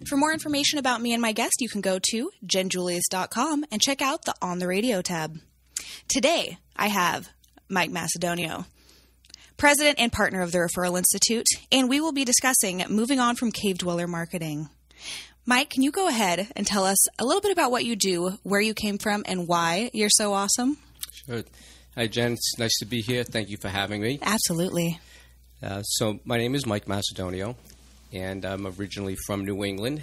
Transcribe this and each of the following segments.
For more information about me and my guest, you can go to jenjulius.com and check out the On the Radio tab. Today, I have Mike Macedonio, president and partner of the Referral Institute, and we will be discussing moving on from cave dweller marketing. Mike, can you go ahead and tell us a little bit about what you do, where you came from, and why you're so awesome? Sure. Hi, Jen. It's nice to be here. Thank you for having me. Absolutely. So my name is Mike Macedonio, and I'm originally from New England.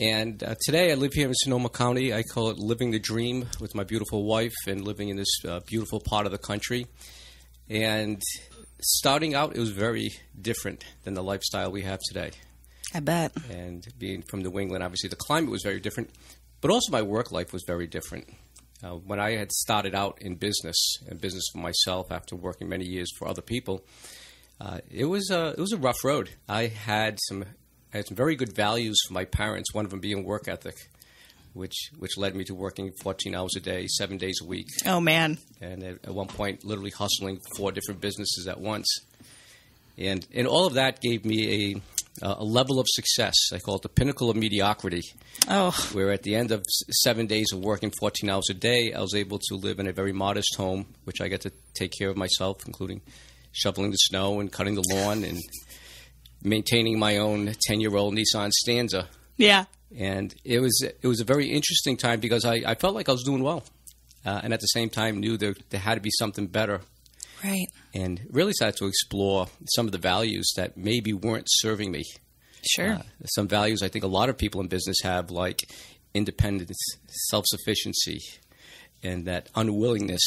And today I live here in Sonoma County. I call it living the dream with my beautiful wife and living in this beautiful part of the country. And starting out, it was very different than the lifestyle we have today. I bet. And being from New England, obviously the climate was very different, but also my work life was very different. When I had started out in business for myself after working many years for other people, it was a rough road. I had some very good values for my parents, one of them being work ethic, which led me to working 14 hours a day, 7 days a week. Oh, man. And at one point, literally hustling 4 different businesses at once. And all of that gave me a level of success. I call it the pinnacle of mediocrity. Oh. Where at the end of 7 days of working 14 hours a day, I was able to live in a very modest home, which I get to take care of myself, including shoveling the snow and cutting the lawn and maintaining my own 10-year-old Nissan Stanza. Yeah. And it was a very interesting time because I felt like I was doing well. And at the same time knew there had to be something better. Right. And really started to explore some of the values that maybe weren't serving me. Sure. Some values I think a lot of people in business have, like independence, self-sufficiency, and that unwillingness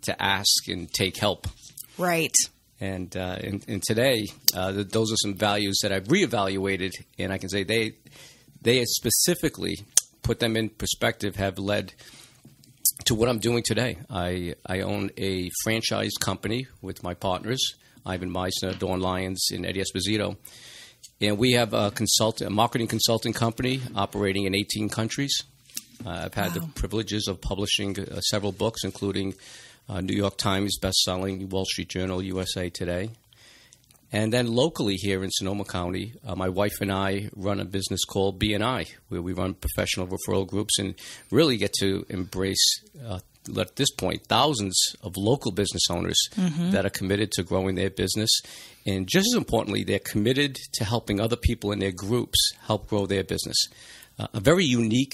to ask and take help. Right. And today, those are some values that I've reevaluated, and I can say they specifically, put them in perspective, have led to what I'm doing today. I own a franchise company with my partners, Ivan Meisner, Dawn Lyons, and Eddie Esposito. And we have a marketing consulting company operating in 18 countries. I've had the privileges of publishing several books, including New York Times bestselling, Wall Street Journal, USA Today. And then locally here in Sonoma County, my wife and I run a business called B&I, where we run professional referral groups and really get to embrace, at this point, thousands of local business owners that are committed to growing their business. And just as importantly, they're committed to helping other people in their groups help grow their business. A very unique,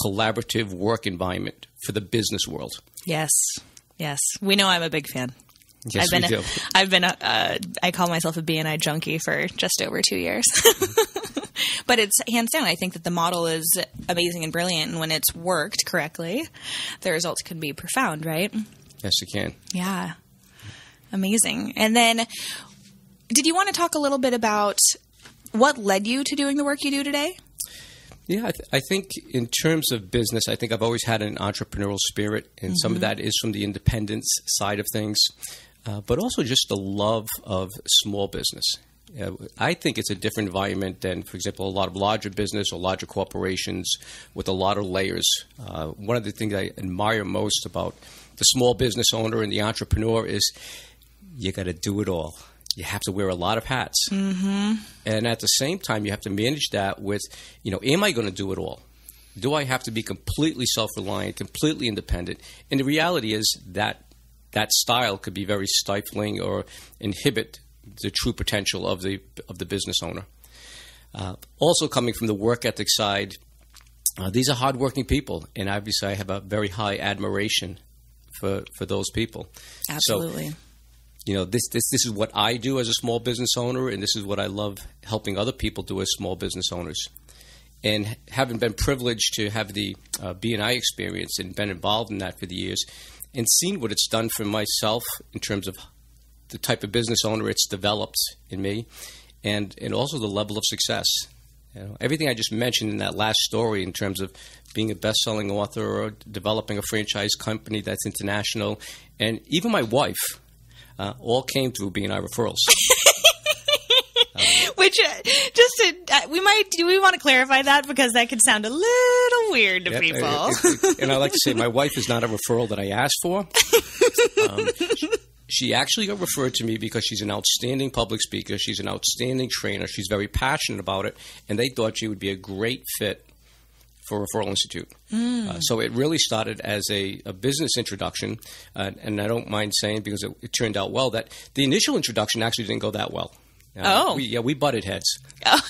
collaborative work environment for the business world. Yes. Yes. We know I'm a big fan. Yes, we do. I call myself a B&I junkie for just over 2 years. But it's hands down. I think that the model is amazing and brilliant. And when it's worked correctly, the results can be profound, right? Yes, it can. Yeah. Amazing. And then did you want to talk a little bit about what led you to doing the work you do today? Yeah, I think in terms of business, I think I've always had an entrepreneurial spirit, and some of that is from the independence side of things, but also just the love of small business. I think it's a different environment than, for example, a lot of larger business or larger corporations with a lot of layers. One of the things I admire most about the small business owner and the entrepreneur is you got to do it all. You have to wear a lot of hats. And at the same time, you have to manage that with, am I going to do it all? Do I have to be completely self-reliant, completely independent? And the reality is that style could be very stifling or inhibit the true potential of the business owner. Also coming from the work ethic side, these are hardworking people. And obviously I have a very high admiration for those people. Absolutely. So, this is what I do as a small business owner, and this is what I love helping other people do as small business owners. And having been privileged to have the B&I experience and been involved in that for the years and seen what it's done for myself in terms of the type of business owner it's developed in me and also the level of success. Everything I just mentioned in that last story in terms of being a best-selling author or developing a franchise company that's international, and even my wife, all came through B&I referrals. Which, do we want to clarify that because that could sound a little weird to people. And I like to say my wife is not a referral that I asked for. She actually got referred to me because she's an outstanding public speaker. She's an outstanding trainer. She's very passionate about it, and they thought she would be a great fit for Referral Institute. So it really started as a business introduction, and I don't mind saying, because it turned out well, that the initial introduction actually didn't go that well. We butted heads. Oh,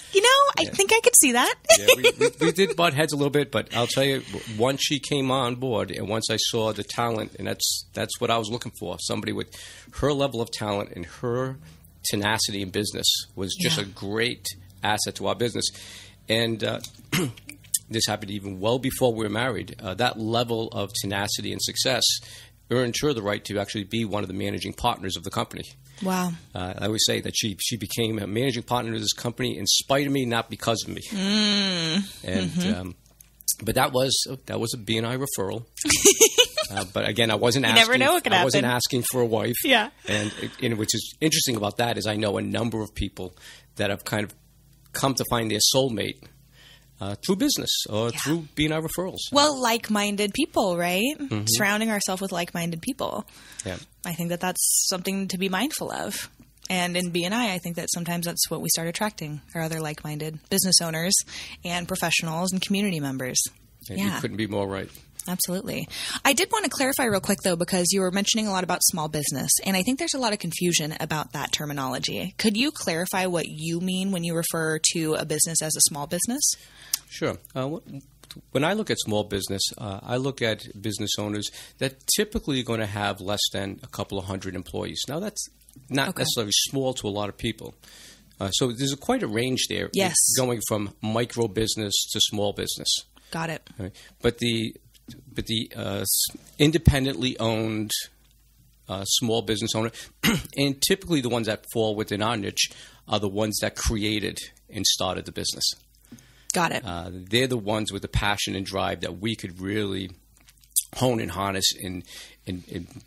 I think I could see that. we did butt heads a little bit, but I'll tell you, once she came on board and once I saw the talent, and that's what I was looking for, somebody with her level of talent and her tenacity in business was just a great asset to our business. And this happened even well before we were married. That level of tenacity and success earned her the right to actually be one of the managing partners of the company. Wow. I always say that she became a managing partner of this company in spite of me, not because of me. And but that was a BNI referral. But again, I wasn't asking. You never know what could happen. I wasn't asking for a wife. Yeah. And which is interesting about that is I know a number of people that have kind of come to find their soulmate through business or through BNI referrals. Well, like-minded people, right? Surrounding ourselves with like-minded people. Yeah. I think that that's something to be mindful of. And in BNI, I think that sometimes that's what we start attracting, are other like-minded business owners and professionals and community members. And you couldn't be more right. Absolutely. I did want to clarify real quick, though, because you were mentioning a lot about small business, and I think there's a lot of confusion about that terminology. Could you clarify what you mean when you refer to a business as a small business? Sure. When I look at small business, I look at business owners that typically are going to have less than a couple of hundred employees. Now, that's not necessarily small to a lot of people. So there's quite a range there. Yes. Going from micro business to small business. Got it. Right. But the independently owned small business owner, and typically the ones that fall within our niche, are the ones that created and started the business. Got it. They're the ones with the passion and drive that we could really hone and harness and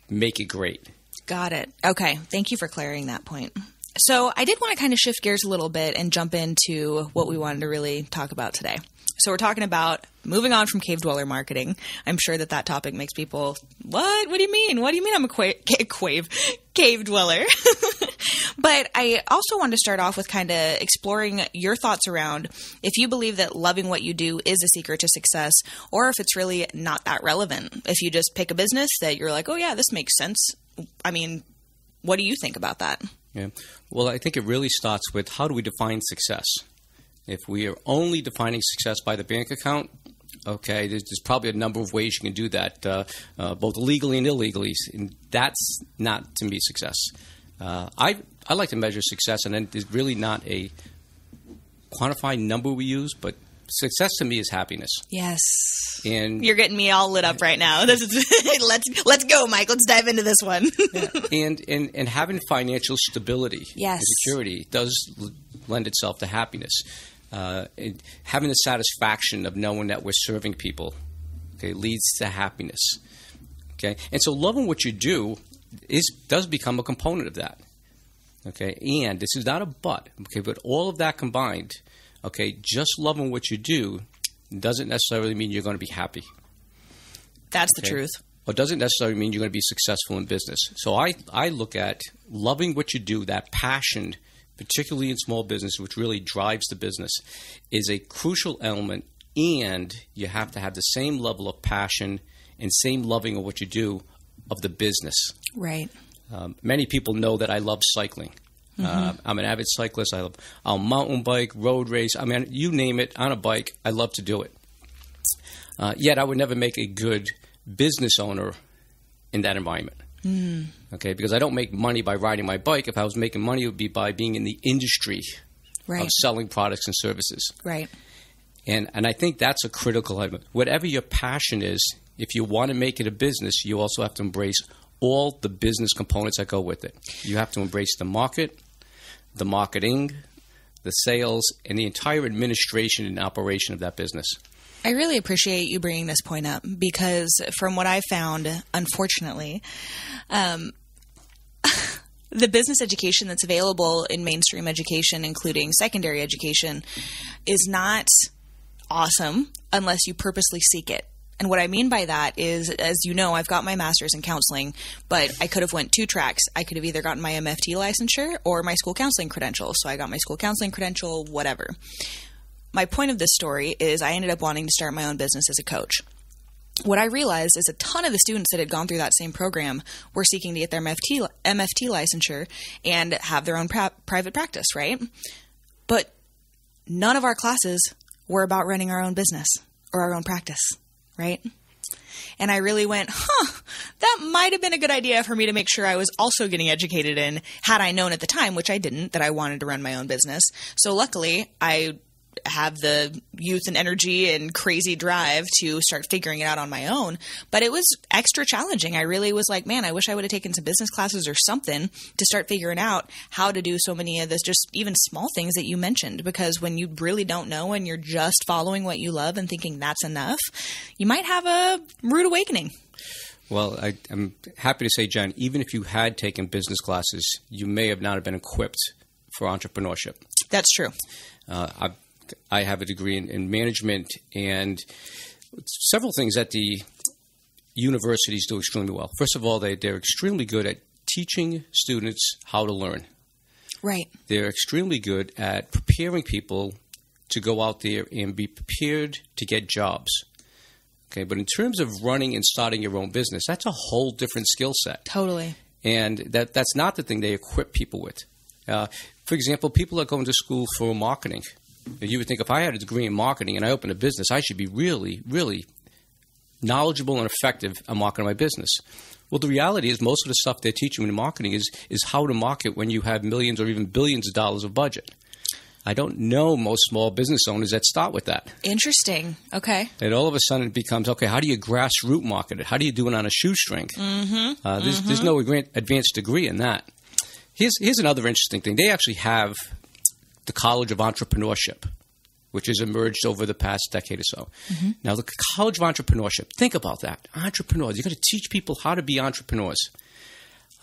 make it great. Got it. Okay. Thank you for clearing that point. So I did want to kind of shift gears a little bit and jump into what we wanted to really talk about today. So we're talking about moving on from cave dweller marketing. I'm sure that topic makes people, what? What do you mean? What do you mean I'm a cave dweller? But I also wanted to start off with kind of exploring your thoughts around if you believe that loving what you do is a secret to success, or if it's really not that relevant. If you just pick a business that you're like, oh yeah, this makes sense. I mean, what do you think about that? Yeah. Well, I think it really starts with, how do we define success? If we are only defining success by the bank account, okay, there's probably a number of ways you can do that, both legally and illegally, and that's not, to me, success. I like to measure success, and then there's really not a quantified number we use, but success to me is happiness. Yes. And you're getting me all lit up right now. This is let's go, Mike. Let's dive into this one. and having financial stability and security does lend itself to happiness. And having the satisfaction of knowing that we're serving people, okay, leads to happiness. Okay, and so loving what you do does become a component of that. Okay, and this is not a but. Okay, but all of that combined, okay, just loving what you do doesn't necessarily mean you're going to be happy. That's the truth. Or doesn't necessarily mean you're going to be successful in business. So I look at loving what you do, that passion, particularly in small business, which really drives the business, is a crucial element, and you have to have the same level of passion and same loving of what you do of the business. Right. Many people know that I love cycling. I'm an avid cyclist. I'll mountain bike, road race. I mean, you name it, on a bike, I love to do it. Yet I would never make a good business owner in that environment. Okay, because I don't make money by riding my bike. If I was making money, it would be by being in the industry of selling products and services. Right. And I think that's a critical element. Whatever your passion is, if you want to make it a business, you also have to embrace all the business components that go with it. You have to embrace the market, the marketing, the sales, and the entire administration and operation of that business. I really appreciate you bringing this point up, because from what I've found, unfortunately, the business education that's available in mainstream education, including secondary education, is not awesome unless you purposely seek it. And what I mean by that is, as you know, I've got my master's in counseling, but I could have went 2 tracks. I could have either gotten my MFT licensure or my school counseling credential. So I got my school counseling credential, whatever. My point of this story is I ended up wanting to start my own business as a coach. What I realized is a ton of the students that had gone through that same program were seeking to get their MFT licensure and have their own private practice, right? But none of our classes were about running our own business or our own practice, right? And I really went, that might have been a good idea for me to make sure I was also getting educated in, had I known at the time, which I didn't, that I wanted to run my own business. So luckily, I have the youth and energy and crazy drive to start figuring it out on my own. But it was extra challenging. I really was like, man, I wish I would have taken some business classes or something to start figuring out how to do so many of this, just even small things that you mentioned. Because when you really don't know and you're just following what you love and thinking that's enough, you might have a rude awakening. Well, I'm happy to say, Jen, even if you had taken business classes, you may have not have been equipped for entrepreneurship. That's true. I have a degree in management, and several things that the universities do extremely well. First of all, they're extremely good at teaching students how to learn. Right. They're extremely good at preparing people to go out there and be prepared to get jobs. Okay, but in terms of running and starting your own business, that's a whole different skill set. Totally. And that's not the thing they equip people with. For example, people that go into school for marketing. You would think if I had a degree in marketing and I opened a business, I should be really, really knowledgeable and effective at marketing my business. Well, the reality is most of the stuff they're teaching in marketing is how to market when you have millions or even billions of dollars of budget. I don't know most small business owners that start with that. Interesting. Okay. And all of a sudden it becomes, okay, how do you grassroots market it? How do you do it on a shoestring? There's no advanced degree in that. Here's another interesting thing. They actually have the College of Entrepreneurship, which has emerged over the past decade or so. Mm-hmm. Now, the College of Entrepreneurship, think about that. Entrepreneurs. You're going to teach people how to be entrepreneurs.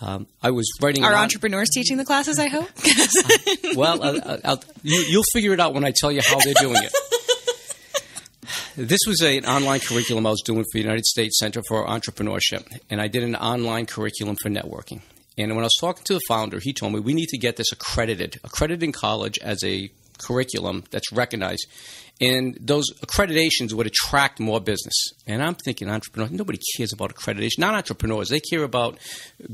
I was writing... Are entrepreneurs teaching the classes, I hope? You'll figure it out when I tell you how they're doing it. This was an online curriculum I was doing for the United States Center for Entrepreneurship, and I did an online curriculum for networking. And when I was talking to the founder, he told me we need to get this accredited in college as a curriculum that's recognized. And those accreditations would attract more business. And I'm thinking entrepreneurs, nobody cares about accreditation. Not entrepreneurs. They care about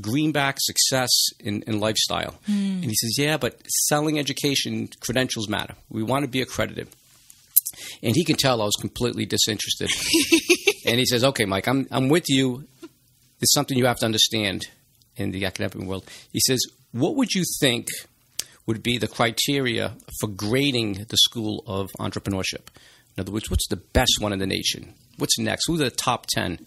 greenback, success, and lifestyle. And he says, yeah, but selling education credentials matter. We want to be accredited. And he can tell I was completely disinterested. And he says, okay, Mike, I'm with you. It's something you have to understand in the academic world. He says, what would you think would be the criteria for grading the School of Entrepreneurship? In other words, what's the best one in the nation? What's next? Who are the top 10?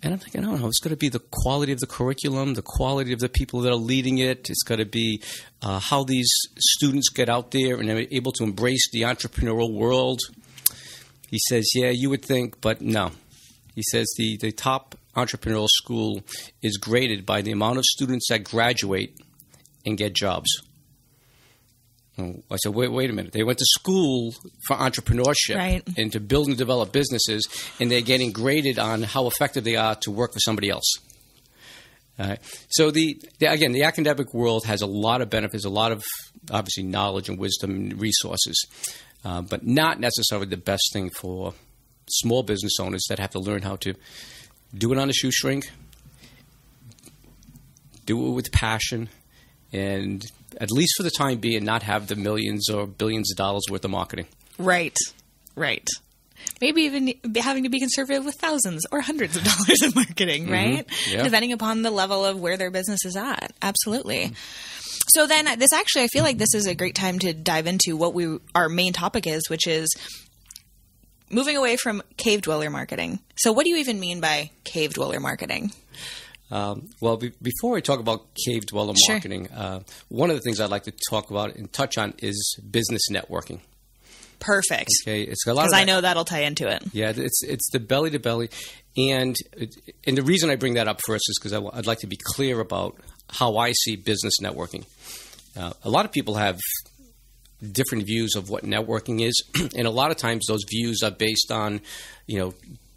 And I'm thinking, I don't know, it's going to be the quality of the curriculum, the quality of the people that are leading it. It's going to be how these students get out there and are able to embrace the entrepreneurial world. He says, yeah, you would think, but no. He says the top entrepreneurial school is graded by the amount of students that graduate and get jobs. I said, wait a minute. They went to school for entrepreneurship and to build and develop businesses, and they're getting graded on how effective they are to work for somebody else. So, again, the academic world has a lot of benefits, a lot of, obviously, knowledge and wisdom and resources, but not necessarily the best thing for small business owners that have to learn how to do it on a shoestring, do it with passion, and at least for the time being, not have the millions or billions of dollars worth of marketing. Right. Maybe even having to be conservative with thousands or hundreds of dollars in marketing, right? Yeah. Depending upon the level of where their business is at. Absolutely. So then I feel like this is a great time to dive into what our main topic is, which is moving away from cave dweller marketing. So what do you even mean by cave dweller marketing? Before I talk about cave dweller marketing, one of the things I'd like to talk about and touch on is business networking. Perfect. Okay, it's a lot because I know that'll tie into it. Yeah, it's the belly to belly, and the reason I bring that up first is because I'd like to be clear about how I see business networking. A lot of people have different views of what networking is, and a lot of times those views are based on,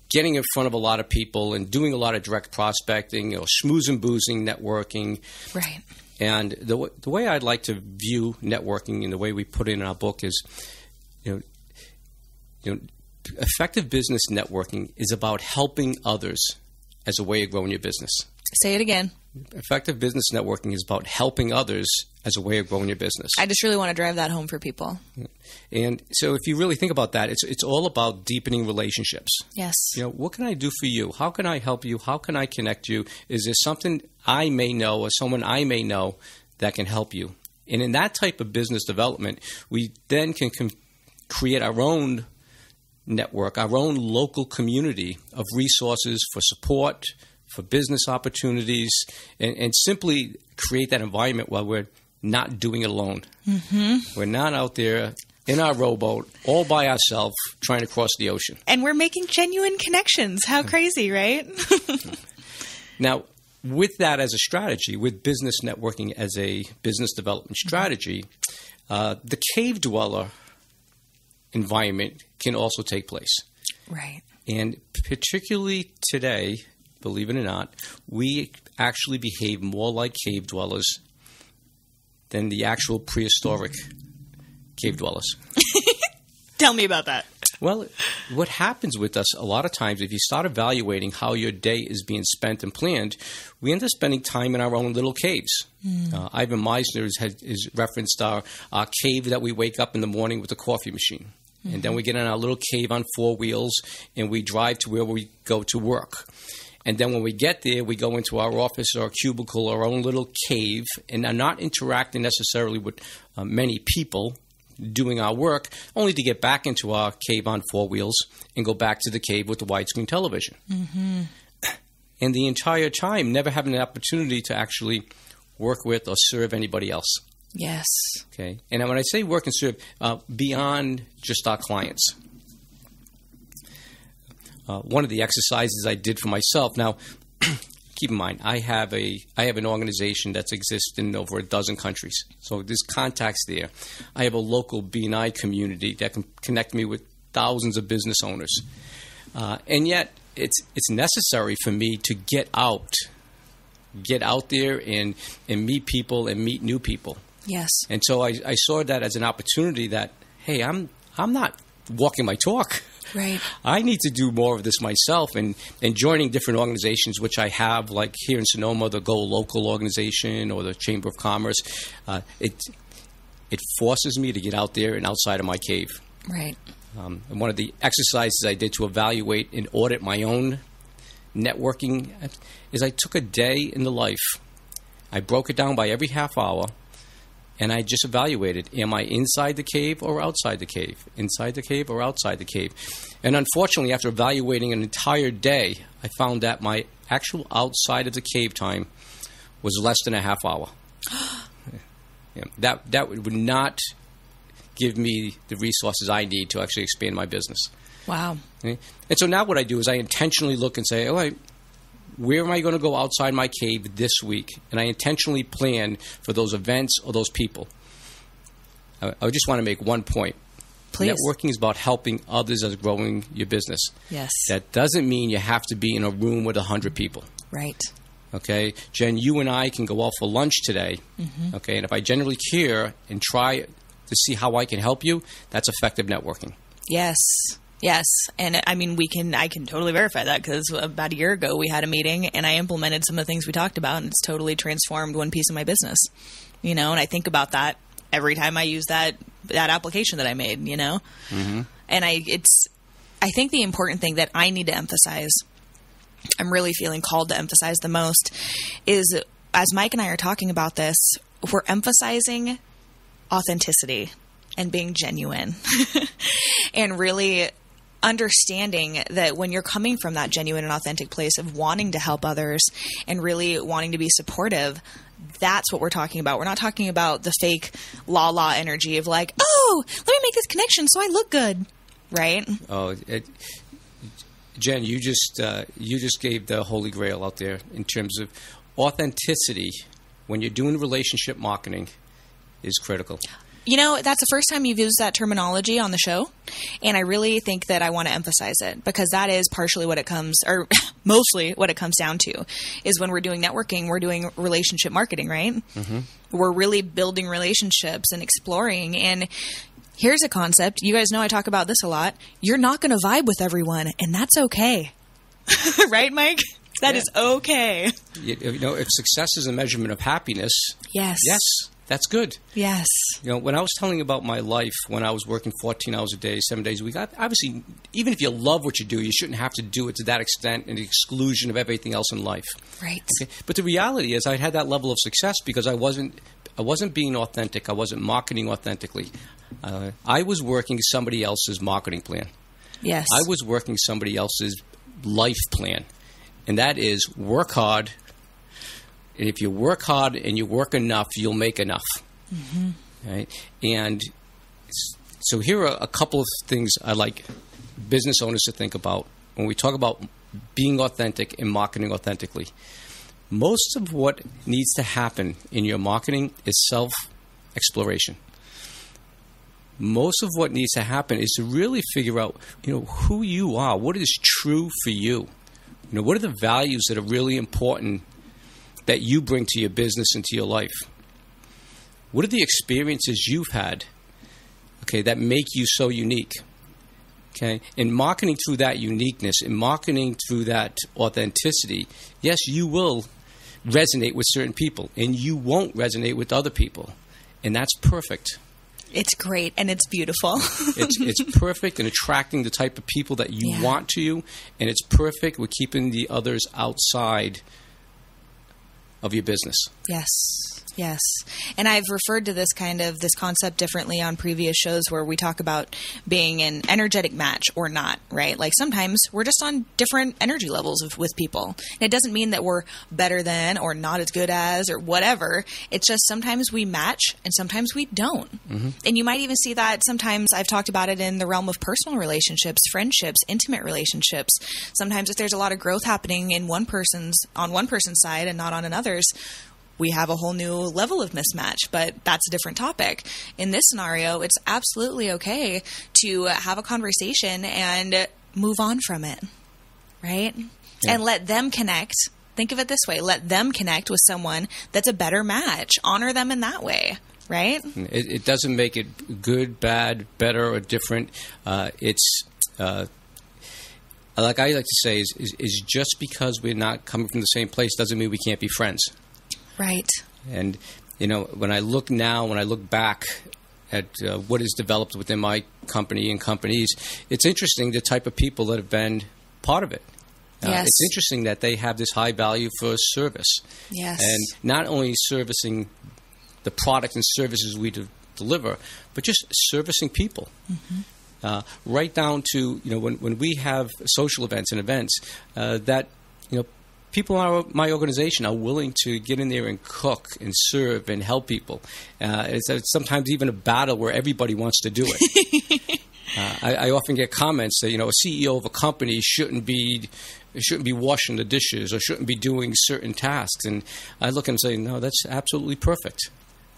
getting in front of a lot of people and doing a lot of direct prospecting, schmoozing, boozing, networking. Right. And the way I'd like to view networking and the way we put it in our book is, effective business networking is about helping others as a way of growing your business. Say it again. Effective business networking is about helping others as a way of growing your business. I just really want to drive that home for people. And so if you really think about that, it's all about deepening relationships. Yes. What can I do for you? How can I help you? How can I connect you? Is there something I may know or someone I may know that can help you? And in that type of business development, we then can create our own network, our own local community of resources for support, for business opportunities, and simply create that environment while we're not doing it alone. Mm-hmm. We're not out there in our rowboat all by ourselves trying to cross the ocean. And we're making genuine connections. How crazy, right? Now, with that as a strategy, with business networking as a business development strategy, the cave dweller environment can also take place. Right. And particularly today, believe it or not, we actually behave more like cave dwellers than the actual prehistoric cave dwellers. Tell me about that. Well, what happens with us a lot of times, if you start evaluating how your day is being spent and planned, we end up spending time in our own little caves. Ivan Meisner has referenced our cave that we wake up in the morning with the coffee machine. And then we get in our little cave on 4 wheels and we drive to where we go to work. And then when we get there, we go into our office or our cubicle, our own little cave, and are not interacting necessarily with many people doing our work, only to get back into our cave on 4 wheels and go back to the cave with the widescreen television. Mm-hmm. And the entire time, never having an opportunity to actually work with or serve anybody else. Yes. Okay. And when I say work and serve, beyond just our clients. One of the exercises I did for myself. Now, keep in mind, I have an organization that exists in over a dozen countries. So there's contacts there. I have a local B&I community that can connect me with thousands of business owners. And yet, it's necessary for me to get out there and meet people and meet new people. Yes. And so I saw that as an opportunity that, hey, I'm not walking my talk. Right. I need to do more of this myself, and joining different organizations, which I have, like here in Sonoma, the Go Local organization or the Chamber of Commerce. It forces me to get out there and outside of my cave. Right. And one of the exercises I did to evaluate and audit my own networking is I took a day in the life. I broke it down by every half hour. And I just evaluated, am I inside the cave or outside the cave? Inside the cave or outside the cave? And unfortunately, after evaluating an entire day, I found that my actual outside of the cave time was less than a half hour. That would not give me the resources I need to actually expand my business. Wow. Okay? And so now what I do is I intentionally look and say, all right, where am I going to go outside my cave this week? And I intentionally plan for those events or those people. I just want to make one point. Please. Networking is about helping others as growing your business. Yes. That doesn't mean you have to be in a room with 100 people. Right. Okay? Jen, you and I can go out for lunch today. Mm-hmm. Okay? And if I genuinely care and try to see how I can help you, that's effective networking. Yes. Yes. And I mean, I can totally verify that, because about a year ago we had a meeting and I implemented some of the things we talked about, and it's totally transformed one piece of my business, and I think about that every time I use that application that I made, Mm-hmm. And I think the important thing that I need to emphasize, I'm really feeling called to emphasize the most, is as Mike and I are talking about this, we're emphasizing authenticity and being genuine and really understanding that when you're coming from that genuine and authentic place of wanting to help others and really wanting to be supportive, that's what we're talking about. We're not talking about the fake la energy of like, oh, let me make this connection so I look good, right? Oh, Jen, you just gave the holy grail out there in terms of authenticity. When you're doing relationship marketing, is critical. You know, that's the first time you've used that terminology on the show. And I really think that I want to emphasize it because that is partially what it comes, or mostly what it comes down to, is when we're doing networking, we're doing relationship marketing, right? Mm-hmm. We're really building relationships and exploring. And here's a concept. You guys know I talk about this a lot. You're not going to vibe with everyone, and that's okay. Right, Mike? That is okay. You know, if success is a measurement of happiness, yes, that's good. Yes. You know, when I was telling you about my life, when I was working 14 hours a day, 7 days a week, obviously, even if you love what you do, you shouldn't have to do it to that extent and the exclusion of everything else in life. Right. Okay? But the reality is I had that level of success because I wasn't being authentic. I wasn't marketing authentically. I was working somebody else's marketing plan. Yes. I was working somebody else's life plan. And that is work hard. And if you work hard and you work enough, you'll make enough. Mm-hmm. Right? And so here are a couple of things I like business owners to think about when we talk about being authentic and marketing authentically. Most of what needs to happen in your marketing is self-exploration. Most of what needs to happen is to really figure out, who you are, what is true for you. What are the values that are really important that you bring to your business and to your life? What are the experiences you've had, that make you so unique? Okay, in marketing through that uniqueness, in marketing through that authenticity, yes, you will resonate with certain people, and you won't resonate with other people, and that's perfect. It's great, and it's beautiful. It's perfect in attracting the type of people that you want to you, and it's perfect with keeping the others outside of your business. Yes. And I've referred to this concept differently on previous shows where we talk about being an energetic match or not, right? Like sometimes we're just on different energy levels with people. And it doesn't mean that we're better than or not as good as or whatever. It's just sometimes we match and sometimes we don't. Mm-hmm. And you might even see that sometimes. I've talked about it in the realm of personal relationships, friendships, intimate relationships. Sometimes if there's a lot of growth happening on one person's side and not on another's, we have a whole new level of mismatch, but that's a different topic. In this scenario, it's absolutely okay to have a conversation and move on from it, right? Yeah. And let them connect. Think of it this way. Let them connect with someone that's a better match. Honor them in that way, right? It doesn't make it good, bad, better, or different. It's like I like to say is just because we're not coming from the same place doesn't mean we can't be friends. Right. And, when I look back at what is developed within my company and companies, it's interesting the type of people that have been part of it. Yes. It's interesting that they have this high value for service. Yes. And not only servicing the product and services we deliver, but just servicing people. Mm-hmm. Right down to, when we have social events and events that, people in my organization are willing to get in there and cook and serve and help people. It's sometimes even a battle where everybody wants to do it. I often get comments that, a CEO of a company shouldn't be washing the dishes or shouldn't be doing certain tasks. And I look and say, no, that's absolutely perfect.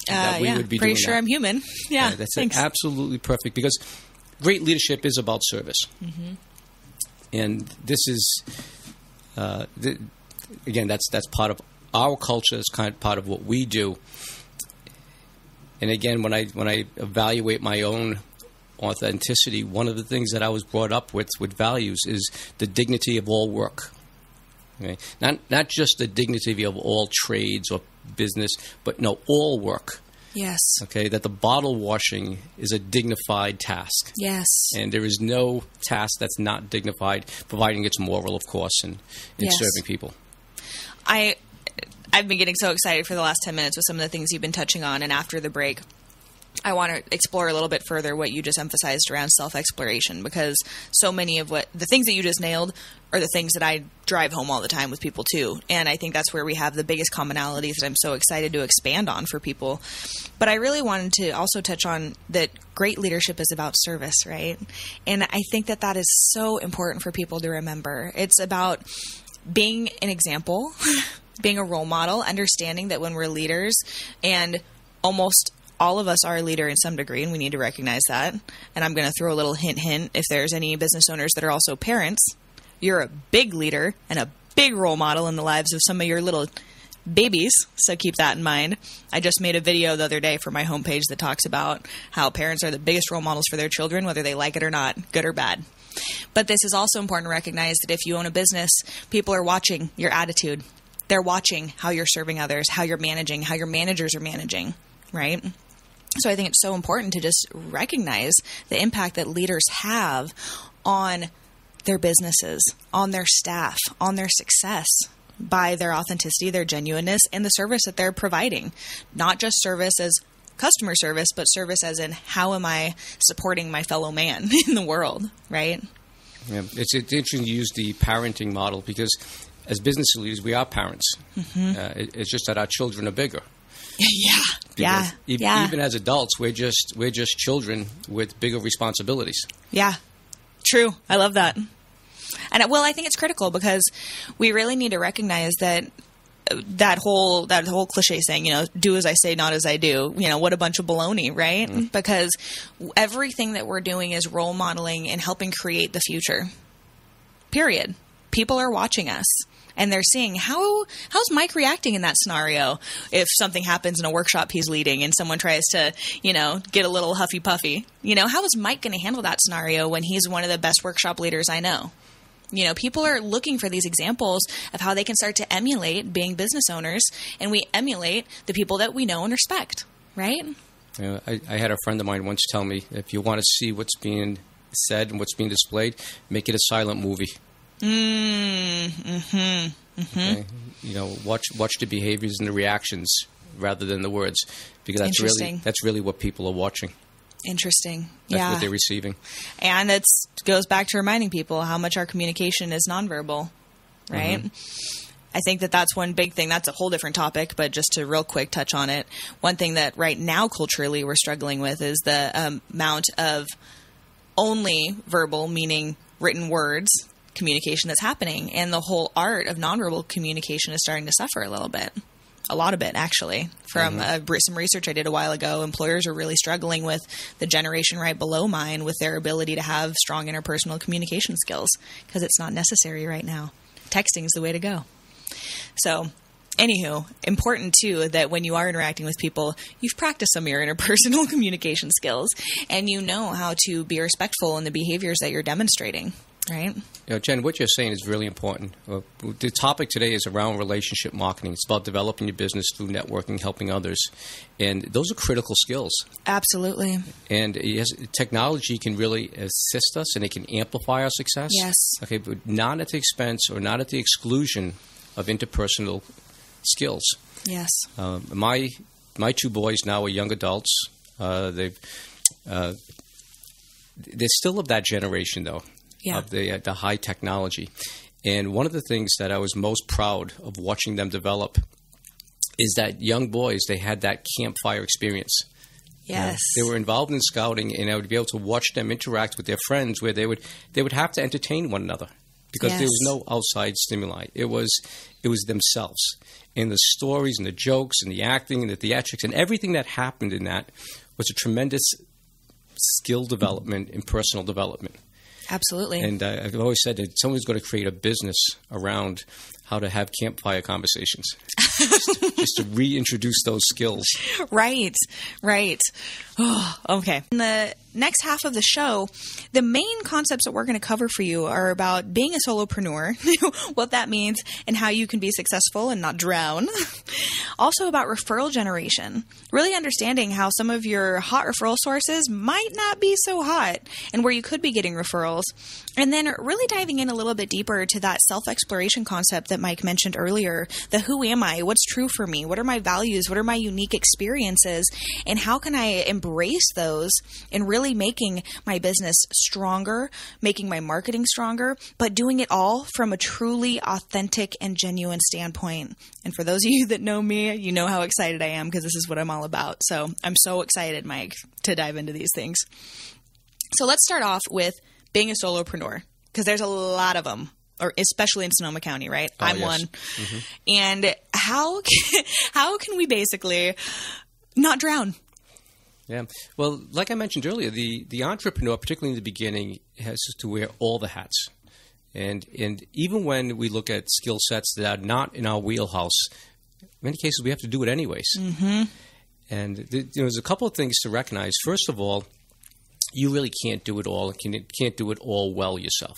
That we would be pretty doing sure that. I'm human. Yeah, that's thanks. Absolutely perfect because great leadership is about service. Mm-hmm. And this is... Again, that's part of our culture. It's kind of part of what we do. And again, when I evaluate my own authenticity, one of the things that I was brought up with values is the dignity of all work. Okay? Not just the dignity of all trades or business, but all work. Yes. Okay, that the bottle washing is a dignified task. Yes. And there is no task that's not dignified, providing it's moral, of course, in serving people. I've been getting so excited for the last 10 minutes with some of the things you've been touching on, and after the break, I want to explore a little bit further what you just emphasized around self-exploration, because so many of the things that you just nailed are the things that I drive home all the time with people too, and I think that's where we have the biggest commonalities that I'm so excited to expand on for people. But I really wanted to also touch on that great leadership is about service, right? And I think that is so important for people to remember. It's about being an example, being a role model, understanding that when we're leaders and almost all of us are a leader in some degree, and we need to recognize that. And I'm going to throw a little hint, if there's any business owners that are also parents, you're a big leader and a big role model in the lives of some of your little babies. So keep that in mind. I just made a video the other day for my homepage that talks about how parents are the biggest role models for their children, whether they like it or not, good or bad. But this is also important to recognize that if you own a business, people are watching your attitude. They're watching how you're serving others, how you're managing, how your managers are managing, right? So I think it's so important to just recognize the impact that leaders have on their businesses, on their staff, on their success by their authenticity, their genuineness, and the service that they're providing. Not just service as customer service, but service as in how am I supporting my fellow man in the world, right? Yeah, it's interesting to use the parenting model because as business leaders, we are parents. Mm-hmm. It's just that our children are bigger. Yeah. Even as adults, we're just children with bigger responsibilities. Yeah, true. I love that. And well, I think it's critical because we really need to recognize that whole cliche saying, do as I say, not as I do, what a bunch of baloney, right? Mm. Because everything that we're doing is role modeling and helping create the future. Period. People are watching us and they're seeing how's Mike reacting in that scenario if something happens in a workshop he's leading and someone tries to, get a little huffy puffy. How is Mike going to handle that scenario when he's one of the best workshop leaders I know? People are looking for these examples of how they can start to emulate being business owners, and we emulate the people that we know and respect, right? I had a friend of mine once tell me, if you want to see what's being said and what's being displayed, make it a silent movie. Okay? Watch the behaviors and the reactions rather than the words, because that's really what people are watching. Interesting. That's what they're receiving. And it goes back to reminding people how much our communication is nonverbal, right? Mm-hmm. I think that's one big thing. That's a whole different topic, but just to real quick touch on it, one thing that right now culturally we're struggling with is the amount of only verbal, meaning written words, communication that's happening. And the whole art of nonverbal communication is starting to suffer a little bit. A lot of it, actually. From some research I did a while ago, employers are really struggling with the generation right below mine with their ability to have strong interpersonal communication skills because it's not necessary right now. Texting is the way to go. So, anywho, important, too, that when you are interacting with people, you've practiced some of your interpersonal communication skills and you know how to be respectful in the behaviors that you're demonstrating. Right. Jen, what you're saying is really important. The topic today is around relationship marketing. It's about developing your business through networking, helping others. And those are critical skills. Absolutely. And yes, technology can really assist us and it can amplify our success. Yes. Okay, but not at the expense or not at the exclusion of interpersonal skills. Yes. My two boys now are young adults. They're still of that generation, though. Yeah. Of the high technology. And one of the things that I was most proud of watching them develop is that young boys, they had that campfire experience. Yes. They were involved in scouting, and I would be able to watch them interact with their friends where they would have to entertain one another because there was no outside stimuli. It was themselves. And the stories and the jokes and the acting and the theatrics and everything that happened in that was a tremendous skill development and personal development. Absolutely. And I've always said that someone's going to create a business around how to have campfire conversations, just to reintroduce those skills. Right. Oh, okay. In the next half of the show, the main concepts that we're going to cover for you are about being a solopreneur, what that means, and how you can be successful and not drown. Also about referral generation, really understanding how some of your hot referral sources might not be so hot and where you could be getting referrals. And then really diving in a little bit deeper to that self-exploration concept that Mike mentioned earlier, the who am I, what's true for me, what are my values, what are my unique experiences, and how can I embrace those and really making my business stronger, making my marketing stronger, but doing it all from a truly authentic and genuine standpoint. And for those of you that know me, you know how excited I am because this is what I'm all about. So I'm so excited, Mike, to dive into these things. So let's start off with being a solopreneur because there's a lot of them, or especially in Sonoma County, right? Oh, I'm yes. one. Mm-hmm. And how can we basically not drown? Yeah. Well, like I mentioned earlier, the entrepreneur, particularly in the beginning, has to wear all the hats. And even when we look at skill sets that are not in our wheelhouse, in many cases we have to do it anyways. Mm-hmm. And there's a couple of things to recognize. First of all, you really can't do it all and can't do it all well yourself.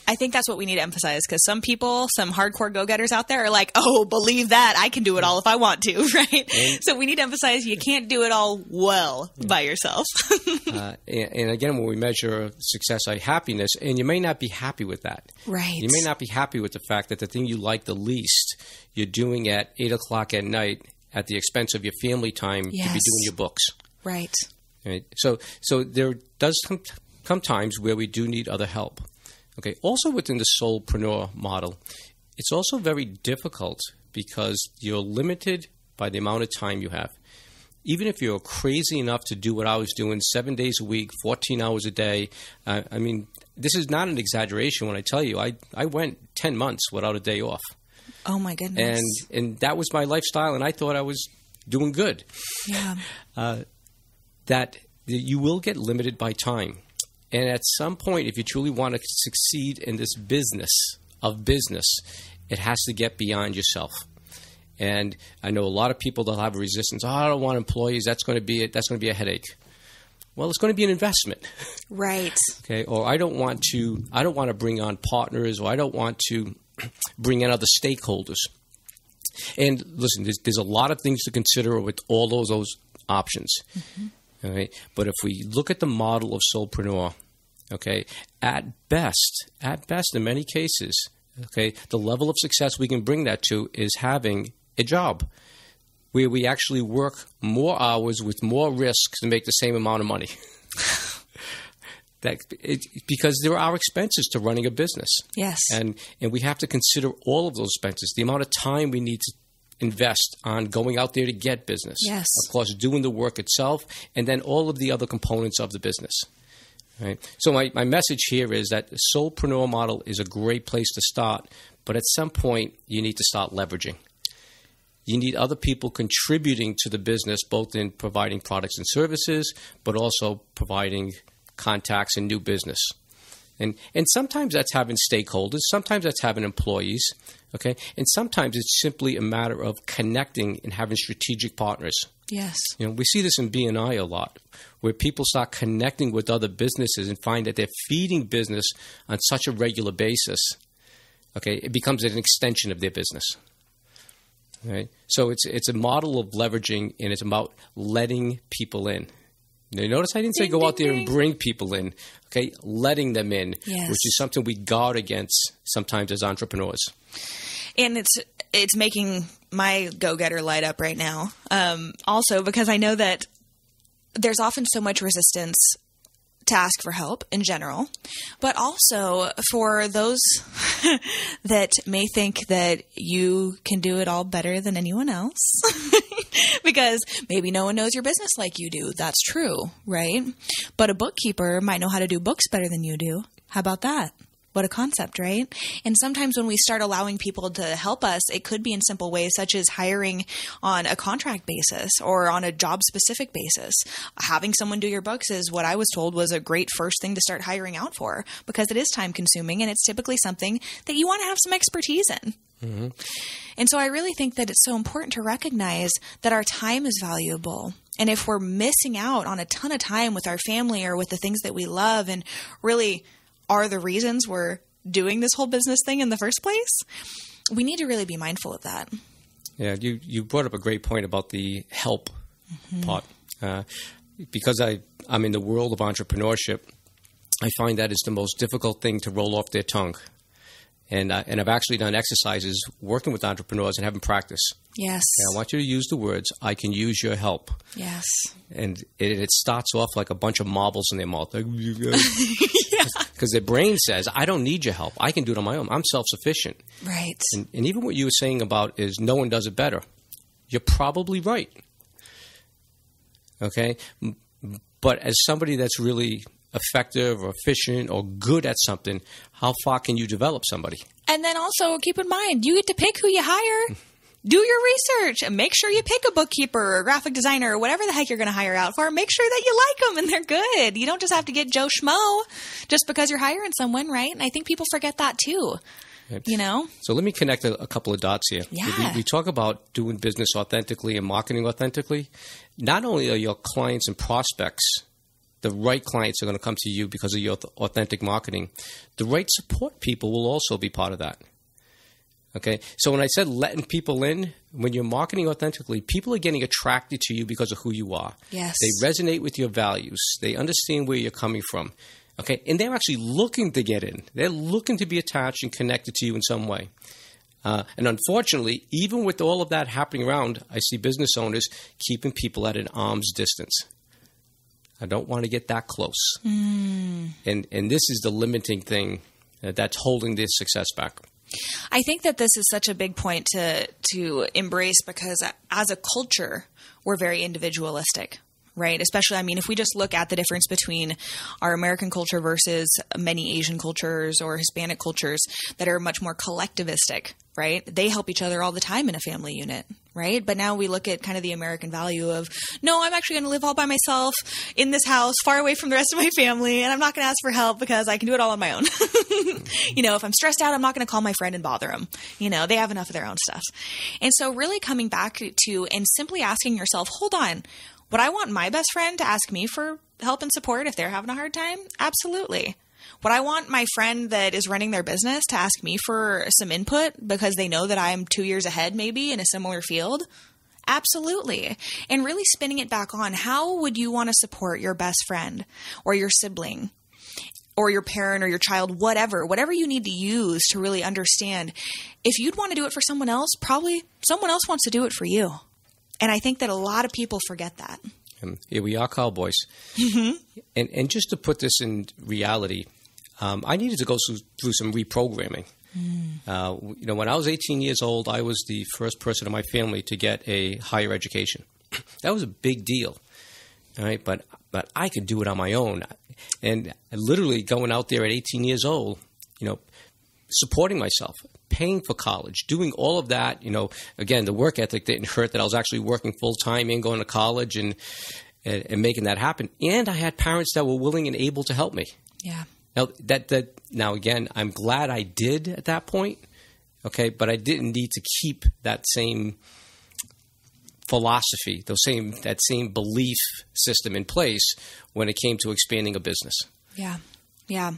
I think that's what we need to emphasize, because some people, some hardcore go-getters out there are like, oh, believe that. I can do it all if I want to, right? So we need to emphasize you can't do it all well by yourself. And again, when we measure success by happiness, and you may not be happy with that. Right. You may not be happy with the fact that the thing you like the least, you're doing at 8 o'clock at night at the expense of your family time to be doing your books. Right. Right. So there does come times where we do need other help. Okay. Also within the soulpreneur model, it's also very difficult because you're limited by the amount of time you have. Even if you're crazy enough to do what I was doing 7 days a week, 14 hours a day, I mean, this is not an exaggeration when I tell you I went 10 months without a day off. Oh, my goodness. And that was my lifestyle, and I thought I was doing good. Yeah. That you will get limited by time. And at some point, if you truly want to succeed in this business of business, it has to get beyond yourself. And I know a lot of people that have a resistance. Oh, I don't want employees. That's going to be it. That's going to be a headache. Well, it's going to be an investment. Right. Okay. Or I don't want to bring on partners, or I don't want to bring in other stakeholders. And listen, there's a lot of things to consider with all those options. Mm-hmm. Okay, but if we look at the model of soulpreneur, okay, at best, in many cases, okay, the level of success we can bring that to is having a job where we actually work more hours with more risk to make the same amount of money. Because there are expenses to running a business. Yes. And we have to consider all of those expenses, the amount of time we need to invest on going out there to get business. Yes. Of course, doing the work itself, and then all of the other components of the business. Right? So my message here is that the soulpreneur model is a great place to start, but at some point you need to start leveraging. You need other people contributing to the business, both in providing products and services, but also providing contacts and new business. And sometimes that's having stakeholders, sometimes that's having employees, okay? And sometimes it's simply a matter of connecting and having strategic partners. Yes. You know, we see this in B&I a lot, where people start connecting with other businesses and find that they're feeding business on such a regular basis, okay? It becomes an extension of their business. Right? So it's a model of leveraging, and it's about letting people in. Now, you notice I didn't say go out there and bring people in, okay? Letting them in, yes. Which is something we guard against sometimes as entrepreneurs. And it's making my go-getter light up right now. Also, because I know that there's often so much resistance to ask for help in general, but also for those that may think that you can do it all better than anyone else because maybe no one knows your business like you do. That's true, right? But a bookkeeper might know how to do books better than you do. How about that? What a concept, right? And sometimes when we start allowing people to help us, it could be in simple ways such as hiring on a contract basis or on a job-specific basis. Having someone do your books is what I was told was a great first thing to start hiring out for, because it is time-consuming and it's typically something that you want to have some expertise in. Mm-hmm. And so I really think that it's so important to recognize that our time is valuable. And if we're missing out on a ton of time with our family or with the things that we love and really are the reasons we're doing this whole business thing in the first place, we need to really be mindful of that. Yeah, you brought up a great point about the help part. Because I'm in the world of entrepreneurship, I find that is the most difficult thing to roll off their tongue. And I've actually done exercises working with entrepreneurs and having practice. Yes. And I want you to use the words, I can use your help. Yes. And it starts off like a bunch of marbles in their mouth. Like, yeah. Because their brain says, I don't need your help. I can do it on my own. I'm self-sufficient. Right. And even what you were saying about is no one does it better. You're probably right. Okay? But as somebody that's really effective or efficient or good at something, how far can you develop somebody? And then also keep in mind, you get to pick who you hire. Do your research and make sure you pick a bookkeeper or a graphic designer or whatever the heck you're going to hire out for. Make sure that you like them and they're good. You don't just have to get Joe Schmo just because you're hiring someone, right? And I think people forget that too. You know? So let me connect a couple of dots here. Yeah. We talk about doing business authentically and marketing authentically. Not only are your clients and prospects, the right clients are going to come to you because of your authentic marketing. The right support people will also be part of that. Okay, so when I said letting people in, when you're marketing authentically, people are getting attracted to you because of who you are. Yes. They resonate with your values. They understand where you're coming from. Okay, and they're actually looking to get in. They're looking to be attached and connected to you in some way. And unfortunately, even with all of that happening around, I see business owners keeping people at an arm's distance. I don't want to get that close. And this is the limiting thing that's holding this success back. I think that this is such a big point to embrace because as a culture, we're very individualistic, right? Especially, I mean, if we just look at the difference between our American culture versus many Asian cultures or Hispanic cultures that are much more collectivistic, right? They help each other all the time in a family unit, right? But now we look at kind of the American value of, no, I'm actually going to live all by myself in this house, far away from the rest of my family, and I'm not going to ask for help because I can do it all on my own. You know, if I'm stressed out, I'm not going to call my friend and bother them. You know, they have enough of their own stuff. And so really coming back to and simply asking yourself, hold on, would I want my best friend to ask me for help and support if they're having a hard time? Absolutely. Would I want my friend that is running their business to ask me for some input because they know that I'm 2 years ahead maybe in a similar field? Absolutely. And really spinning it back on, how would you want to support your best friend or your sibling or your parent or your child, whatever you need to use to really understand. If you'd want to do it for someone else, probably someone else wants to do it for you. And I think that a lot of people forget that. Here we are, cowboys. And just to put this in reality, I needed to go through some reprogramming. You know, when I was 18 years old, I was the first person in my family to get a higher education. That was a big deal, all right? But I could do it on my own. And literally going out there at 18 years old, you know, supporting myself, paying for college, doing all of that, you know, again, the work ethic didn't hurt that I was actually working full-time and going to college and making that happen. And I had parents that were willing and able to help me. Yeah. Now again, I'm glad I did at that point, okay, but I didn't need to keep that same philosophy, that same belief system in place when it came to expanding a business. Yeah. Yeah.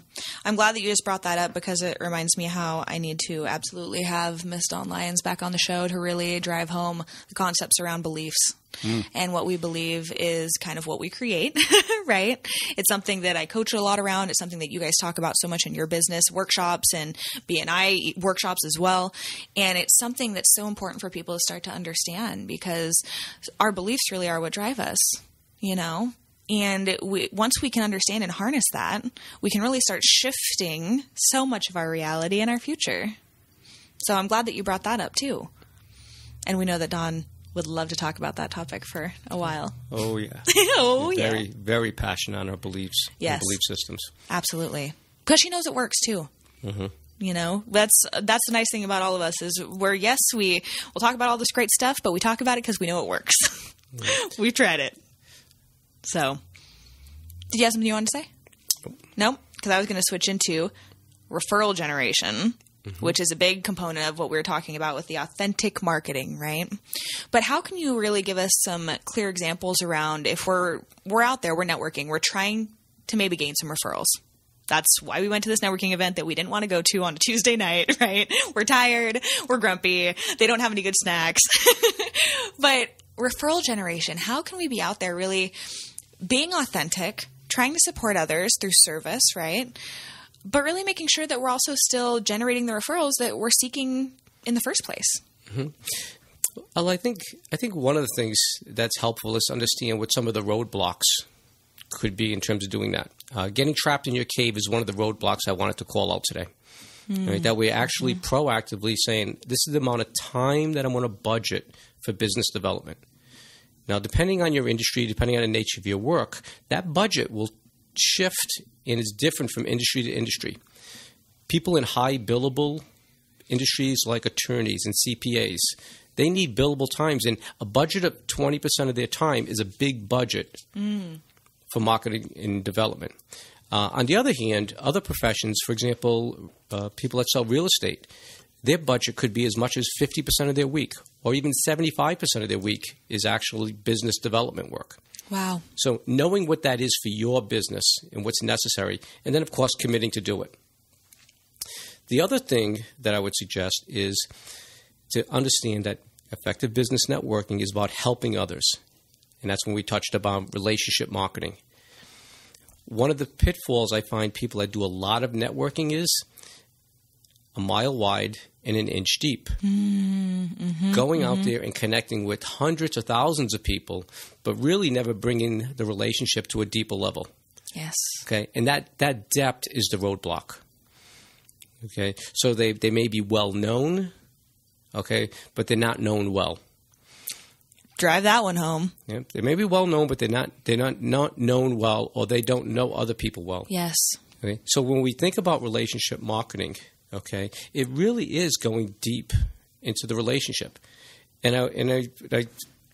I'm glad that you just brought that up because it reminds me how I need to absolutely have Miss Dawn Lyons back on the show to really drive home the concepts around beliefs. And what we believe is kind of what we create, right? It's something that I coach a lot around. It's something that you guys talk about so much in your business workshops and BNI workshops as well. And it's something that's so important for people to start to understand because our beliefs really are what drive us, you know? And once we can understand and harness that, we can really start shifting so much of our reality and our future. So I'm glad that you brought that up too. And we know that Dawn would love to talk about that topic for a while. Oh, yeah. Very, very passionate on our beliefs and belief systems. Absolutely. Because she knows it works too. You know, that's the nice thing about all of us is we'll talk about all this great stuff, but we talk about it because we know it works. We've tried it. So, did you have something you wanted to say? No? Because I was going to switch into referral generation, which is a big component of what we were talking about with the authentic marketing, right? But how can you really give us some clear examples around if we're out there, we're networking, we're trying to maybe gain some referrals? That's why we went to this networking event that we didn't want to go to on a Tuesday night, right? We're tired, we're grumpy, they don't have any good snacks. But referral generation, how can we be out there really being authentic, trying to support others through service, right? But really making sure that we're also still generating the referrals that we're seeking in the first place. Well, I think one of the things that's helpful is to understand what some of the roadblocks could be in terms of doing that. Getting trapped in your cave is one of the roadblocks I wanted to call out today. Right? That we're actually proactively saying, this is the amount of time that I'm going to budget for business development. Now, depending on your industry, depending on the nature of your work, that budget will shift and is different from industry to industry. People in high billable industries like attorneys and CPAs, They need billable times, and a budget of 20% of their time is a big budget for marketing and development. On the other hand, other professions, for example, people that sell real estate, their budget could be as much as 50% of their week, or even 75% of their week is actually business development work. Wow. So knowing what that is for your business and what's necessary, and then, of course, committing to do it. The other thing that I would suggest is to understand that effective business networking is about helping others. And that's when we touched about relationship marketing. One of the pitfalls I find people that do a lot of networking is a mile wide and an inch deep. Going out there and connecting with hundreds of thousands of people, but really never bringing the relationship to a deeper level. Yes. Okay, and that depth is the roadblock. Okay, so they may be well known, okay, but they're not known well. Drive that one home. Yeah, they may be well known, but they're not known well, or they don't know other people well. Yes. Okay, so when we think about relationship marketing, okay, it really is going deep into the relationship. And I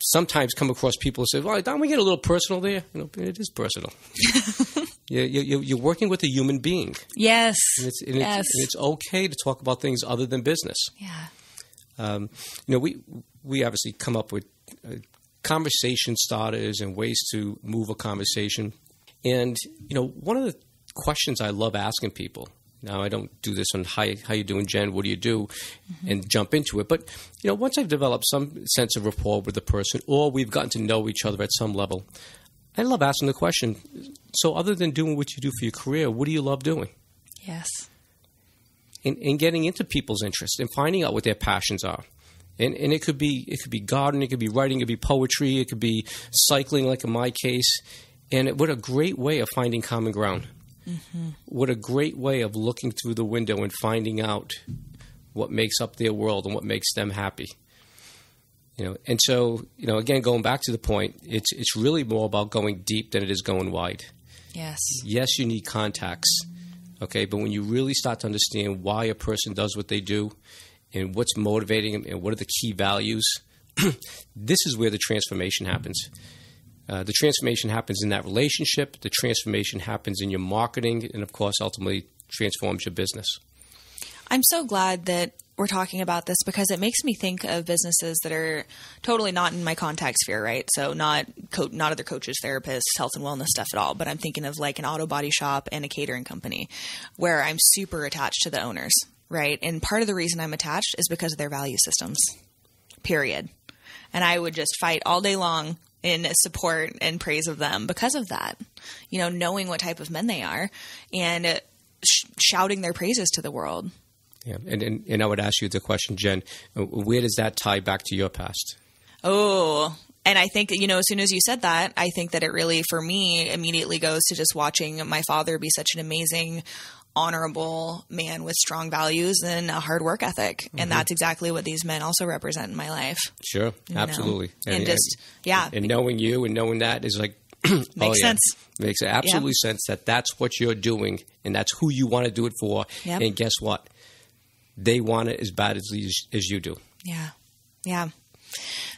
sometimes come across people who say, "Well, don't we get a little personal there?" You know, it is personal. You're working with a human being. Yes. And it's okay to talk about things other than business. Yeah. We obviously come up with conversation starters and ways to move a conversation. And, one of the questions I love asking people, now I don't do this on how you doing, Jen, what do you do, and jump into it. But, once I've developed some sense of rapport with the person, or we've gotten to know each other at some level, I love asking the question, so other than doing what you do for your career, what do you love doing? Yes. And getting into people's interests and finding out what their passions are. And it could be gardening, it could be writing, it could be poetry, it could be cycling, like in my case. And what a great way of finding common ground. What a great way of looking through the window and finding out what makes up their world and what makes them happy. And so, again, going back to the point, it's really more about going deep than it is going wide. Yes. Yes, you need contacts, okay? But when you really start to understand why a person does what they do and what's motivating them and what are the key values, this is where the transformation happens. The transformation happens in that relationship. The transformation happens in your marketing and, of course, ultimately transforms your business. I'm so glad that we're talking about this because it makes me think of businesses that are totally not in my contact sphere, right? So not other coaches, therapists, health and wellness stuff at all, but I'm thinking of like an auto body shop and a catering company where I'm super attached to the owners, right? And part of the reason I'm attached is because of their value systems, period. And I would just fight all day long in support and praise of them because of that, knowing what type of men they are and shouting their praises to the world. Yeah, and I would ask you the question, Jen, where does that tie back to your past? Oh, and I think, as soon as you said that, I think that it really, for me, immediately goes to just watching my father be such an amazing, honorable man with strong values and a hard work ethic. And that's exactly what these men also represent in my life. Sure, absolutely. And knowing you and knowing that is like, makes sense. Makes absolutely sense that that's what you're doing and that's who you want to do it for. Yep. And guess what? They want it as bad as you do. Yeah. Yeah.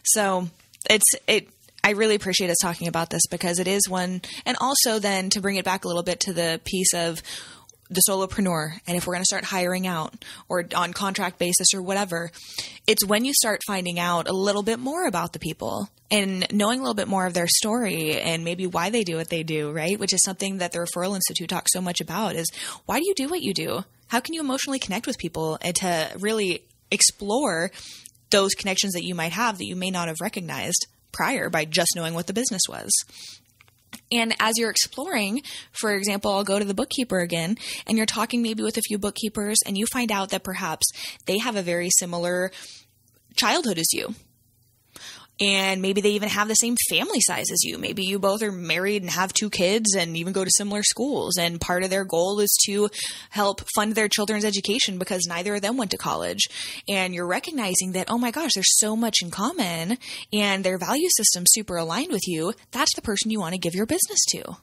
So I really appreciate us talking about this because it is one, and also then to bring it back a little bit to the piece of the solopreneur. And if we're going to start hiring out or on contract basis or whatever, it's when you start finding out a little bit more about the people and knowing a little bit more of their story and maybe why they do what they do, right? Which is something that the Referral Institute talks so much about is why do you do what you do? How can you emotionally connect with people and to really explore those connections that you might have that you may not have recognized prior by just knowing what the business was? And as you're exploring, for example, I'll go to the bookkeeper again, and you're talking maybe with a few bookkeepers, and you find out that perhaps they have a very similar childhood as you. And maybe they even have the same family size as you. Maybe you both are married and have 2 kids and even go to similar schools. And part of their goal is to help fund their children's education because neither of them went to college. And you're recognizing that, oh my gosh, there's so much in common and their value system's super aligned with you. That's the person you want to give your business to.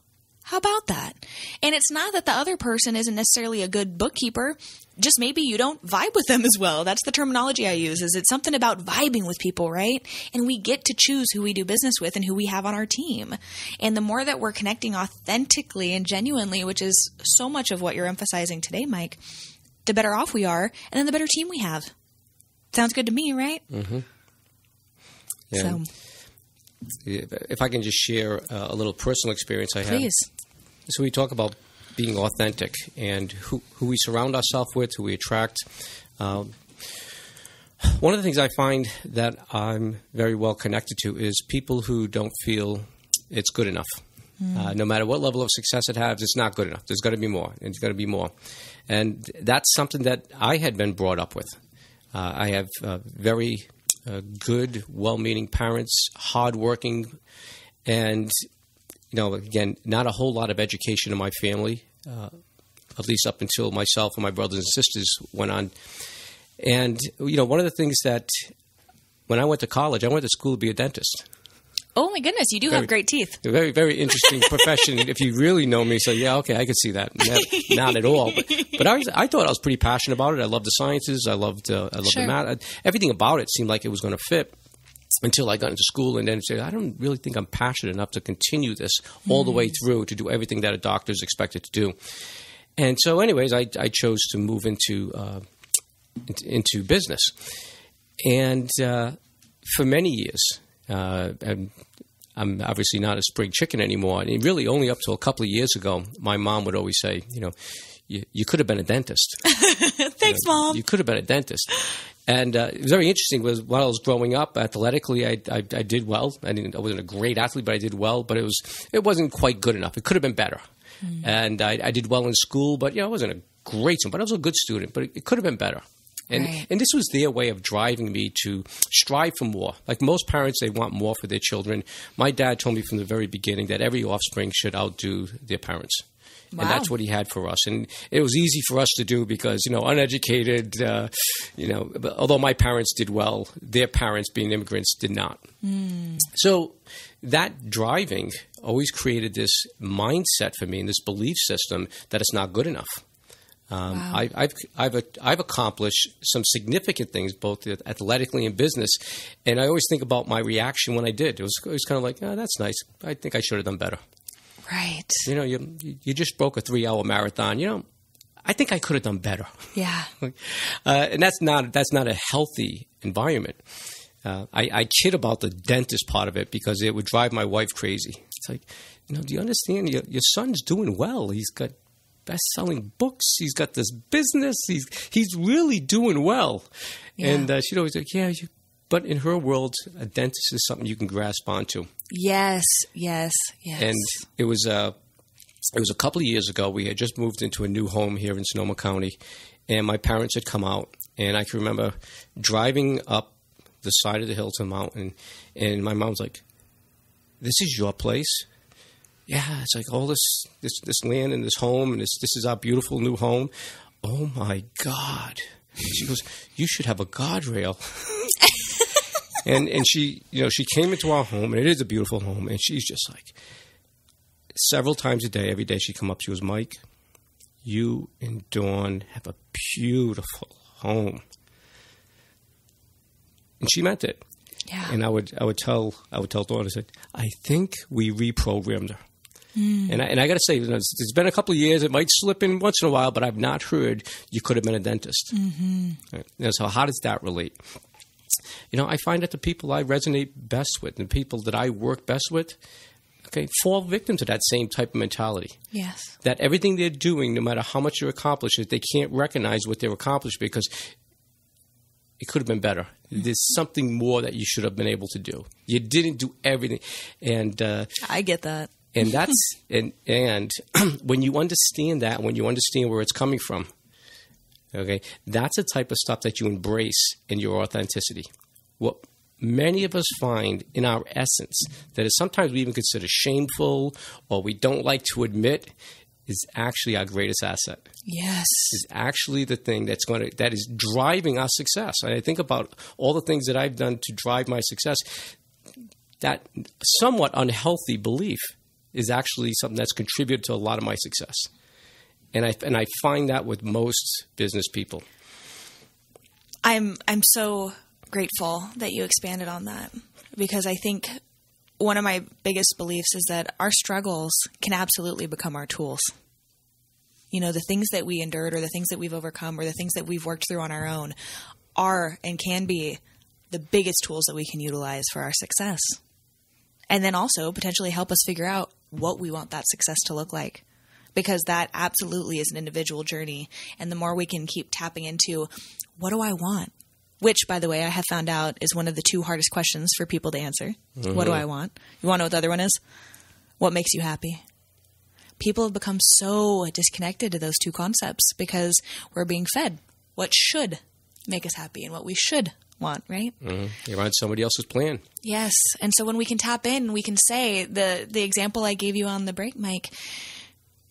How about that? And it's not that the other person isn't necessarily a good bookkeeper. Just maybe you don't vibe with them as well. That's the terminology I use, is it's something about vibing with people, right? And we get to choose who we do business with and who we have on our team. And the more that we're connecting authentically and genuinely, which is so much of what you're emphasizing today, Mike, the better off we are, and then the better team we have. Sounds good to me, right? Mm-hmm. Yeah. So, if I can just share a little personal experience I had. please. So we talk about being authentic and who we surround ourselves with, who we attract. One of the things I find that I'm very well connected to is people who don't feel it's good enough. No matter what level of success it has, it's not good enough. There's got to be more. It's got to be more. And that's something that I had been brought up with. I have very good, well-meaning parents, hardworking, and again, not a whole lot of education in my family, at least up until myself and my brothers and sisters went on. And, one of the things that when I went to college, I went to school to be a dentist. Oh, my goodness. You do have great teeth. A very, very interesting profession if you really know me. So, yeah, okay, I could see that. Not at all. But I thought I was pretty passionate about it. I loved the sciences. I loved Sure. the math. Everything about it seemed like it was going to fit. Until I got into school and then said, I don't really think I'm passionate enough to continue this all the way through to do everything that a doctor is expected to do. And so anyways, I chose to move into business. And for many years, and I'm obviously not a spring chicken anymore. And really only up to a couple of years ago, my mom would always say, you could have been a dentist. Thanks, Mom. You could have been a dentist. And it was very interesting. Was while I was growing up, athletically, I did well. I wasn't a great athlete, but I did well. But it wasn't quite good enough. It could have been better. And I did well in school, but I wasn't a great student. But I was a good student. But it could have been better. And this was their way of driving me to strive for more. Like most parents, they want more for their children. My dad told me from the very beginning that every offspring should outdo their parents. Wow. And that's what he had for us. And it was easy for us to do because, uneducated, although my parents did well, their parents, being immigrants, did not. So that driving always created this mindset for me and this belief system that it's not good enough. Wow. I've accomplished some significant things, both athletically and business, and I always think about my reaction when I did. It was kind of like, oh, that's nice. I think I should have done better. Right. You just broke a 3-hour marathon. I think I could have done better. Yeah. And that's not a healthy environment. I kid about the dentist part of it because it would drive my wife crazy. It's like, do you understand? Your son's doing well. He's got best-selling books. He's got this business. He's really doing well. Yeah. And she'd always like, yeah, but in her world, a dentist is something you can grasp onto. Yes. And it was a couple of years ago. We had just moved into a new home here in Sonoma County, and my parents had come out. And I can remember driving up the side of the hill to the mountain, and my mom's like, "This is your place?" Yeah, it's like all this land and this home, and this is our beautiful new home. Oh my God! She goes, "You should have a guardrail." and she came into our home, and it is a beautiful home, and she's just like, several times a day, every day she'd come up. She goes, "Mike, you and Dawn have a beautiful home," and she meant it. Yeah. And I would tell Dawn, I said, "I think we reprogrammed her." And I got to say, it's been a couple of years. It might slip in once in a while, but I've not heard you could have been a dentist. Right? So how does that relate? I find that the people I resonate best with, the people that I work best with, fall victim to that same type of mentality. Yes. That everything they're doing, no matter how much they're accomplishing, they can't recognize what they're accomplishing because it could have been better. There's something more that you should have been able to do. You didn't do everything. And I get that. And that's and when you understand that, when you understand where it's coming from, that's the type of stuff that you embrace in your authenticity. What many of us find in our essence that is sometimes we even consider shameful or we don't like to admit is actually our greatest asset. Yes. Is actually the thing that is driving our success. And I think about all the things that I've done to drive my success. That somewhat unhealthy belief is actually something that's contributed to a lot of my success. And I find that with most business people. I'm so grateful that you expanded on that, because I think one of my biggest beliefs is that our struggles can absolutely become our tools. You know, the things that we endured or the things that we've overcome or the things that we've worked through on our own are and can be the biggest tools that we can utilize for our success. And then also potentially help us figure out what we want that success to look like, because that absolutely is an individual journey. And the more we can keep tapping into, what do I want? Which, by the way, I have found out is one of the 2 hardest questions for people to answer. Mm-hmm. What do I want? You want to know what the other one is? What makes you happy? People have become so disconnected to those 2 concepts because we're being fed what should make us happy and what we should want, right? Mm-hmm. You're on somebody else's plan. Yes. And so when we can tap in, we can say the example I gave you on the break, Mike,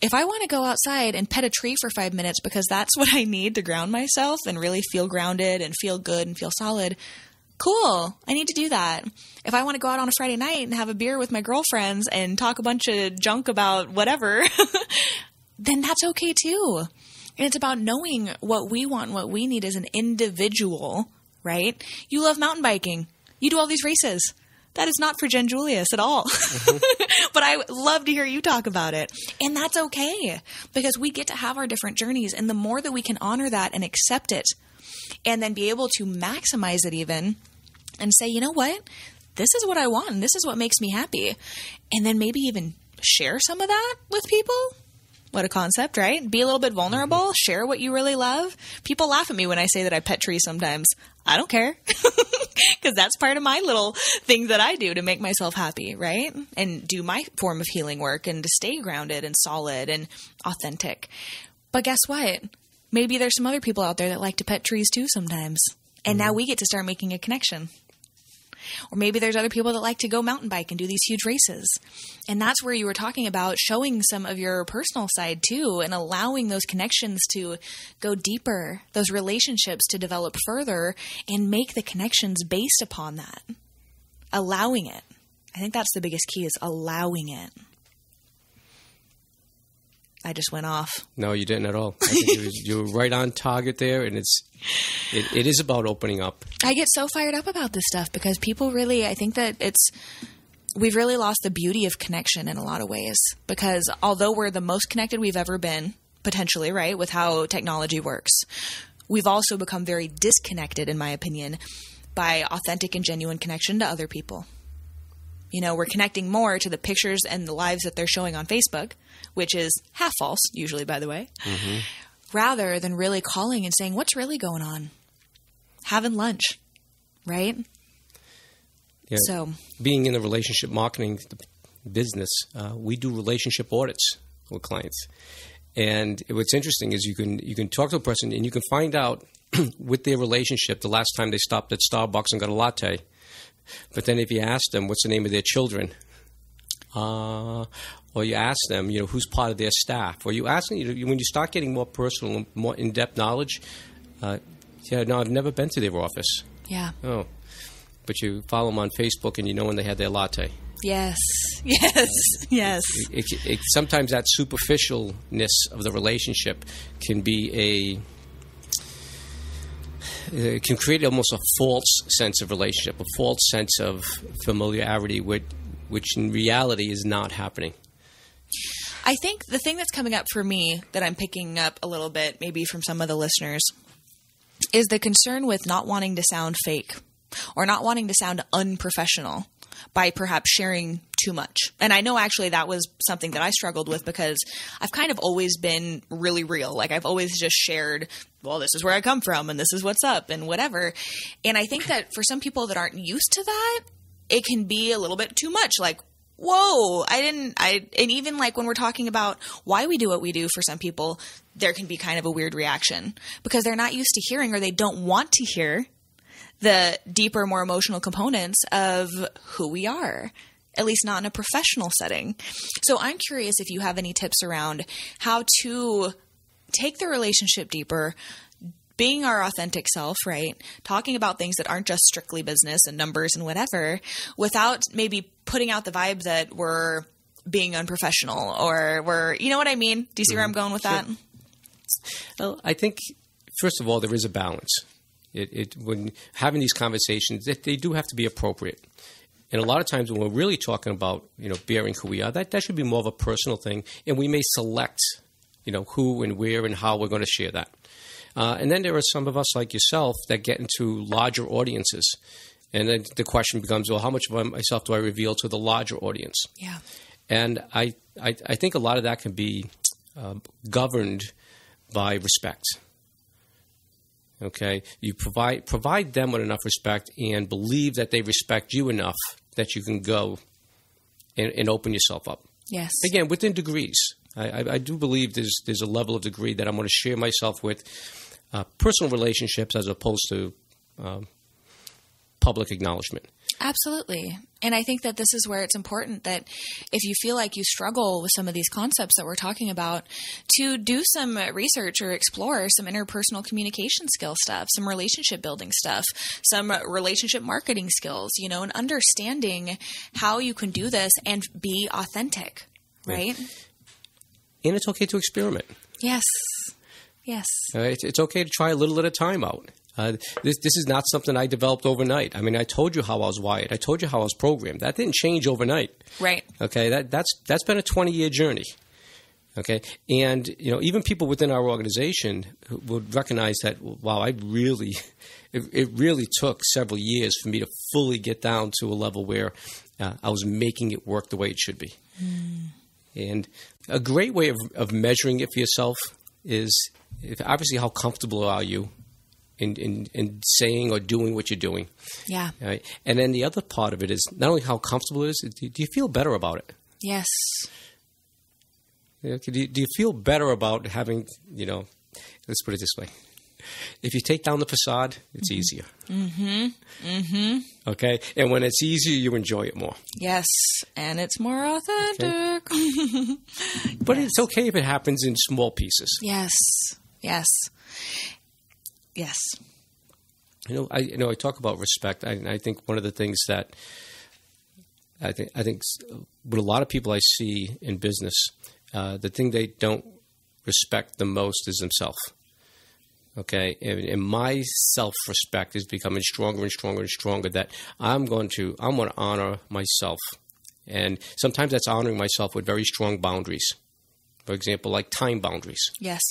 if I want to go outside and pet a tree for 5 minutes because that's what I need to ground myself and really feel grounded and feel good and feel solid, cool. I need to do that. If I want to go out on a Friday night and have a beer with my girlfriends and talk a bunch of junk about whatever, then that's okay too. And it's about knowing what we want and what we need as an individual, right? You love mountain biking. You do all these races. That is not for Jen Julius at all. Mm-hmm. But I would love to hear you talk about it. And that's okay, because we get to have our different journeys. And the more that we can honor that and accept it, and then be able to maximize it even, and say, you know what? This is what I want, and this is what makes me happy. And then maybe even share some of that with people. What a concept, right? Be a little bit vulnerable. Mm-hmm. Share what you really love. People laugh at me when I say that I pet trees sometimes. I don't care, because that's part of my little thing that I do to make myself happy, right? And do my form of healing work and to stay grounded and solid and authentic. But guess what? Maybe there's some other people out there that like to pet trees too sometimes. And now we get to start making a connection. Or maybe there's other people that like to go mountain bike and do these huge races. And that's where you were talking about showing some of your personal side too, and allowing those connections to go deeper, those relationships to develop further, and make the connections based upon that. Allowing it. I think that's the biggest key, is allowing it. I just went off. No, you didn't at all. I think you were right on target there, and it is about opening up. I get so fired up about this stuff because people really, I think that we've really lost the beauty of connection in a lot of ways, because although we're the most connected we've ever been, potentially, right, with how technology works, we've also become very disconnected, in my opinion, by authentic and genuine connection to other people. You know, we're connecting more to the pictures and the lives that they're showing on Facebook, which is half false, usually, by the way, rather than really calling and saying, what's really going on? Having lunch, right? Yeah. So, being in the relationship marketing business, we do relationship audits with clients. And what's interesting is you can talk to a person and you can find out with their relationship the last time they stopped at Starbucks and got a latte. But then if you ask them what's the name of their children, or you ask them, who's part of their staff, or you ask them, when you start getting more personal and more in-depth knowledge, I've never been to their office. Yeah. Oh, but you follow them on Facebook and you know when they had their latte. Yes. Sometimes that superficialness of the relationship can be it can create almost a false sense of relationship, a false sense of familiarity, which in reality is not happening. I think the thing that's coming up for me that I'm picking up a little bit, maybe from some of the listeners, is the concern with not wanting to sound fake or not wanting to sound unprofessional by perhaps sharing too much. And I know actually that was something that I struggled with, because I've kind of always been really real. Like, I've always just shared, well, this is where I come from and this is what's up and whatever. And I think that for some people that aren't used to that, it can be a little bit too much. Like, whoa, and even like when we're talking about why we do what we do, for some people, there can be kind of a weird reaction because they're not used to hearing, or they don't want to hear, the deeper, more emotional components of who we are, at least not in a professional setting. So I'm curious if you have any tips around how to take the relationship deeper, being our authentic self, right? Talking about things that aren't just strictly business and numbers and whatever, without maybe putting out the vibe that we're being unprofessional, or we're, you know what I mean? Do you see where I'm going with that? Well, I think, first of all, there is a balance. When having these conversations, they do have to be appropriate. And a lot of times when we're really talking about, bearing who we are, that should be more of a personal thing. And we may select, who and where and how we're going to share that. And then there are some of us like yourself that get into larger audiences. And then the question becomes, well, how much of myself do I reveal to the larger audience? Yeah. And I think a lot of that can be governed by respect. Okay? You provide them with enough respect and believe that they respect you enough that you can go and open yourself up. Yes. Again, within degrees. I do believe there's a level of degree that I'm going to share myself with personal relationships as opposed to public acknowledgement. Absolutely. And I think that this is where it's important that if you feel like you struggle with some of these concepts that we're talking about, to do some research or explore some interpersonal communication skill stuff, some relationship building stuff, some relationship marketing skills, and understanding how you can do this and be authentic, right? Yeah. And it's okay to experiment. Yes. Yes. It's okay to try a little at a time out. This is not something I developed overnight. I mean, I told you how I was wired. I told you how I was programmed. That didn't change overnight. Right. Okay. That's been a 20-year journey. Okay. And, even people within our organization would recognize that, wow, it really took several years for me to fully get down to a level where I was making it work the way it should be. Mm. And a great way of measuring it for yourself is obviously how comfortable are you in saying or doing what you're doing. Yeah. Right? And then the other part of it is not only how comfortable it is, do you feel better about it? Yes. Do you feel better about having, let's put it this way. If you take down the facade, it's easier. Mm-hmm. Mm-hmm. Okay? And when it's easier, you enjoy it more. Yes. And it's more authentic. Okay. But yes. It's okay if it happens in small pieces. Yes. Yes. Yes. I talk about respect. I think one of the things that I think with a lot of people I see in business, the thing they don't respect the most is themselves. Okay, and my self-respect is becoming stronger and stronger and stronger. That I'm going to honor myself, and sometimes that's honoring myself with very strong boundaries. For example, like time boundaries. Yes.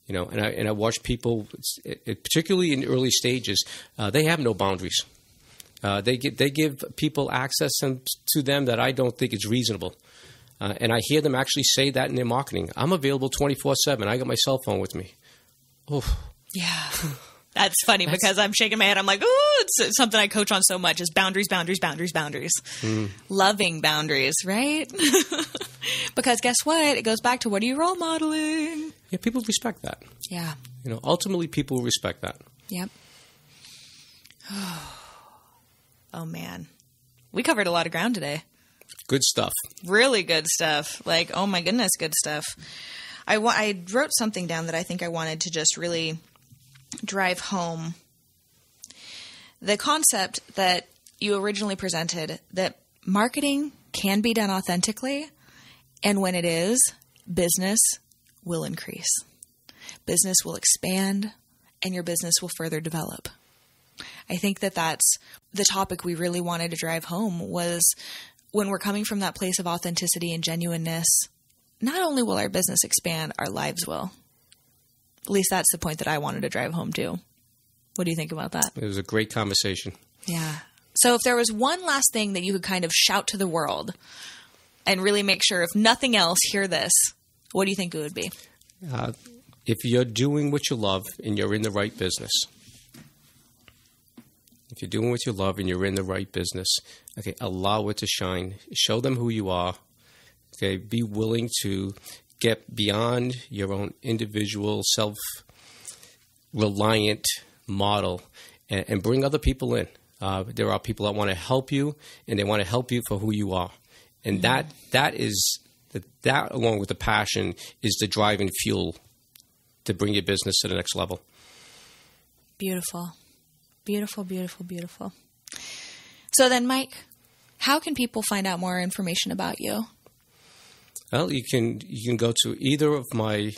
And I watch people, particularly in early stages, they have no boundaries. They give people access to them that I don't think is reasonable. And I hear them actually say that in their marketing. I'm available 24/7. I got my cell phone with me. Oof. Yeah. That's funny because I'm shaking my head. I'm like, oh, it's something I coach on so much is boundaries, boundaries, boundaries, boundaries. Mm. Loving boundaries, right? Because guess what? It goes back to what are you role modeling? Yeah, people respect that. Yeah. Ultimately people respect that. Yep. Oh, man. We covered a lot of ground today. Good stuff. Really good stuff. Like, oh my goodness, good stuff. I wrote something down that I think I wanted to just really drive home. The concept that you originally presented, that marketing can be done authentically, and when it is, business will increase. Business will expand, and your business will further develop. I think that that's the topic we really wanted to drive home, was when we're coming from that place of authenticity and genuineness, not only will our business expand, our lives will. At least that's the point that I wanted to drive home to. What do you think about that? It was a great conversation. Yeah. So if there was one last thing that you could kind of shout to the world and really make sure, if nothing else, hear this, what do you think it would be? If you're doing what you love and you're in the right business, if you're doing what you love and you're in the right business, okay, allow it to shine. Show them who you are. Okay, be willing to get beyond your own individual, self-reliant model and bring other people in. There are people that want to help you, and they want to help you for who you are. And that along with the passion is the driving fuel to bring your business to the next level. Beautiful. Beautiful, beautiful, beautiful. So then, Mike, how can people find out more information about you? Well, you can go to either of my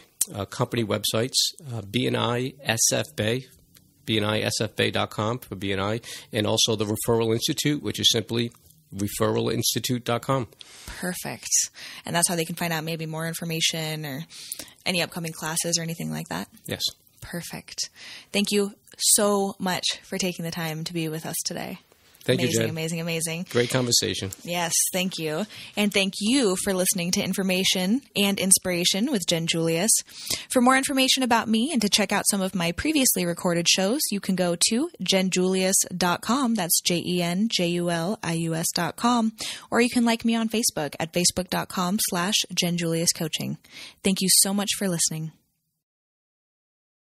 company websites, BNI SF Bay, BNISFBay.com for BNI, and also the Referral Institute, which is simply referalinstitute.com. Perfect. And that's how they can find out maybe more information or any upcoming classes or anything like that? Yes. Perfect. Thank you so much for taking the time to be with us today. Thank you, Jen. Amazing. Great conversation. Yes, thank you. And thank you for listening to Information and Inspiration with Jen Julius. For more information about me and to check out some of my previously recorded shows, you can go to jenjulius.com. That's JenJulius.com. Or you can like me on Facebook at facebook.com/JenJuliusCoaching. Thank you so much for listening.